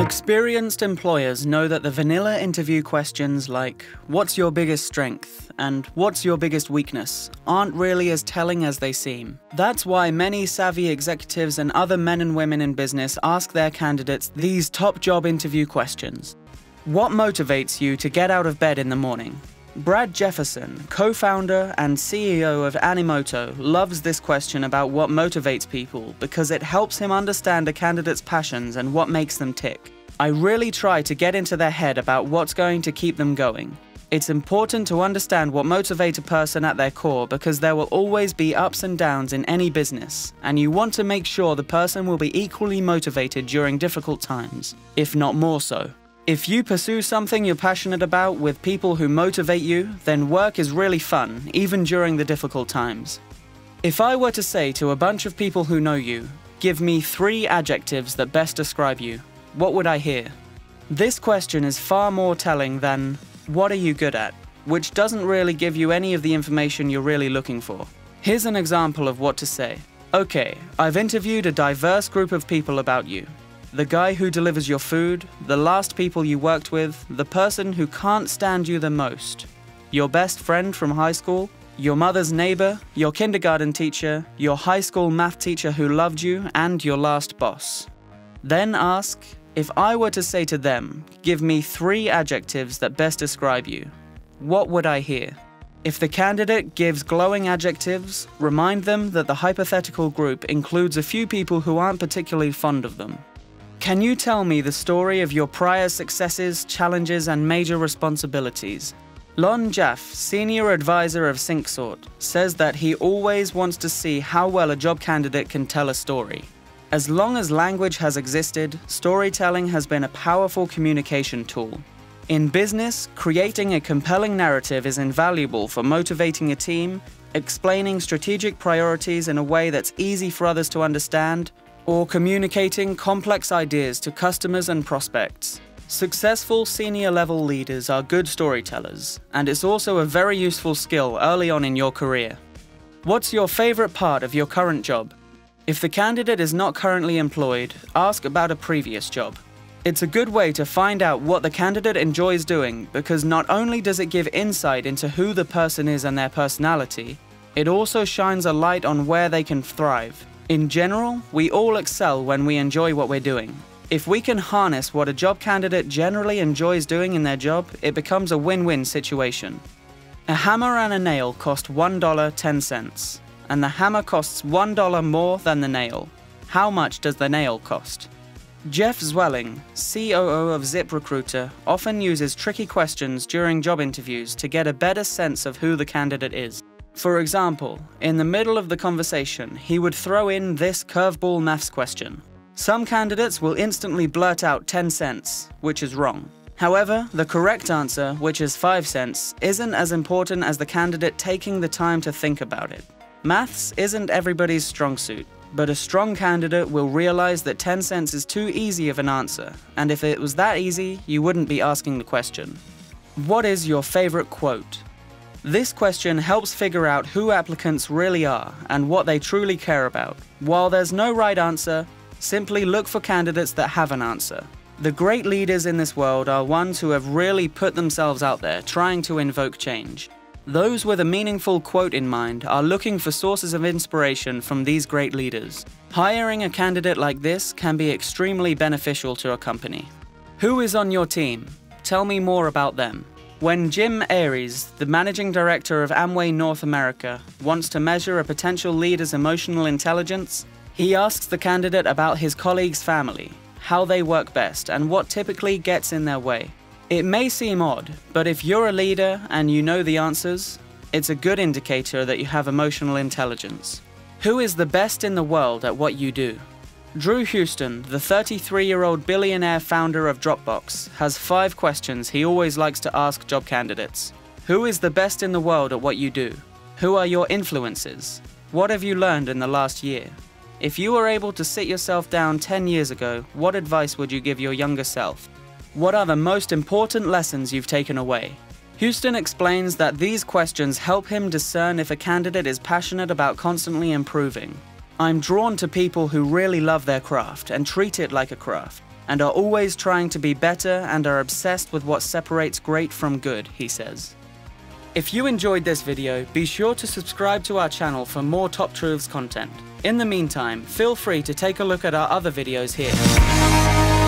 Experienced employers know that the vanilla interview questions like, "What's your biggest strength?" and "What's your biggest weakness?" aren't really as telling as they seem. That's why many savvy executives and other men and women in business ask their candidates these top job interview questions. What motivates you to get out of bed in the morning? Brad Jefferson, co-founder and CEO of Animoto, loves this question about what motivates people because it helps him understand a candidate's passions and what makes them tick. I really try to get into their head about what's going to keep them going. It's important to understand what motivates a person at their core because there will always be ups and downs in any business, and you want to make sure the person will be equally motivated during difficult times, if not more so. If you pursue something you're passionate about with people who motivate you, then work is really fun, even during the difficult times. If I were to say to a bunch of people who know you, "Give me 3 adjectives that best describe you," what would I hear? This question is far more telling than, "What are you good at?" which doesn't really give you any of the information you're really looking for. Here's an example of what to say. Okay, I've interviewed a diverse group of people about you. The guy who delivers your food, the last people you worked with, the person who can't stand you the most, your best friend from high school, your mother's neighbor, your kindergarten teacher, your high school math teacher who loved you, and your last boss. Then ask, if I were to say to them, "Give me 3 adjectives that best describe you," what would I hear? If the candidate gives glowing adjectives, remind them that the hypothetical group includes a few people who aren't particularly fond of them. Can you tell me the story of your prior successes, challenges, and major responsibilities? Lon Jaffe, senior advisor of SyncSort, says that he always wants to see how well a job candidate can tell a story. As long as language has existed, storytelling has been a powerful communication tool. In business, creating a compelling narrative is invaluable for motivating a team, explaining strategic priorities in a way that's easy for others to understand, or communicating complex ideas to customers and prospects. Successful senior-level leaders are good storytellers, and it's also a very useful skill early on in your career. What's your favorite part of your current job? If the candidate is not currently employed, ask about a previous job. It's a good way to find out what the candidate enjoys doing because not only does it give insight into who the person is and their personality, it also shines a light on where they can thrive. In general, we all excel when we enjoy what we're doing. If we can harness what a job candidate generally enjoys doing in their job, it becomes a win-win situation. A hammer and a nail cost $1.10, and the hammer costs $1 more than the nail. How much does the nail cost? Jeff Zwelling, COO of ZipRecruiter, often uses tricky questions during job interviews to get a better sense of who the candidate is. For example, in the middle of the conversation, he would throw in this curveball maths question. Some candidates will instantly blurt out 10 cents, which is wrong. However, the correct answer, which is 5 cents, isn't as important as the candidate taking the time to think about it. Maths isn't everybody's strong suit, but a strong candidate will realize that 10 cents is too easy of an answer, and if it was that easy, you wouldn't be asking the question. What is your favorite quote? This question helps figure out who applicants really are and what they truly care about. While there's no right answer, simply look for candidates that have an answer. The great leaders in this world are ones who have really put themselves out there trying to invoke change. Those with a meaningful quote in mind are looking for sources of inspiration from these great leaders. Hiring a candidate like this can be extremely beneficial to a company. Who is on your team? Tell me more about them. When Jim Aries, the managing director of Amway North America, wants to measure a potential leader's emotional intelligence, he asks the candidate about his colleague's family, how they work best, and what typically gets in their way. It may seem odd, but if you're a leader and you know the answers, it's a good indicator that you have emotional intelligence. Who is the best in the world at what you do? Drew Houston, the 33-year-old billionaire founder of Dropbox, has 5 questions he always likes to ask job candidates. Who is the best in the world at what you do? Who are your influences? What have you learned in the last year? If you were able to sit yourself down 10 years ago, what advice would you give your younger self? What are the most important lessons you've taken away? Houston explains that these questions help him discern if a candidate is passionate about constantly improving. I'm drawn to people who really love their craft and treat it like a craft. and are always trying to be better and are obsessed with what separates great from good, he says. If you enjoyed this video, be sure to subscribe to our channel for more Top Truths content. In the meantime, feel free to take a look at our other videos here.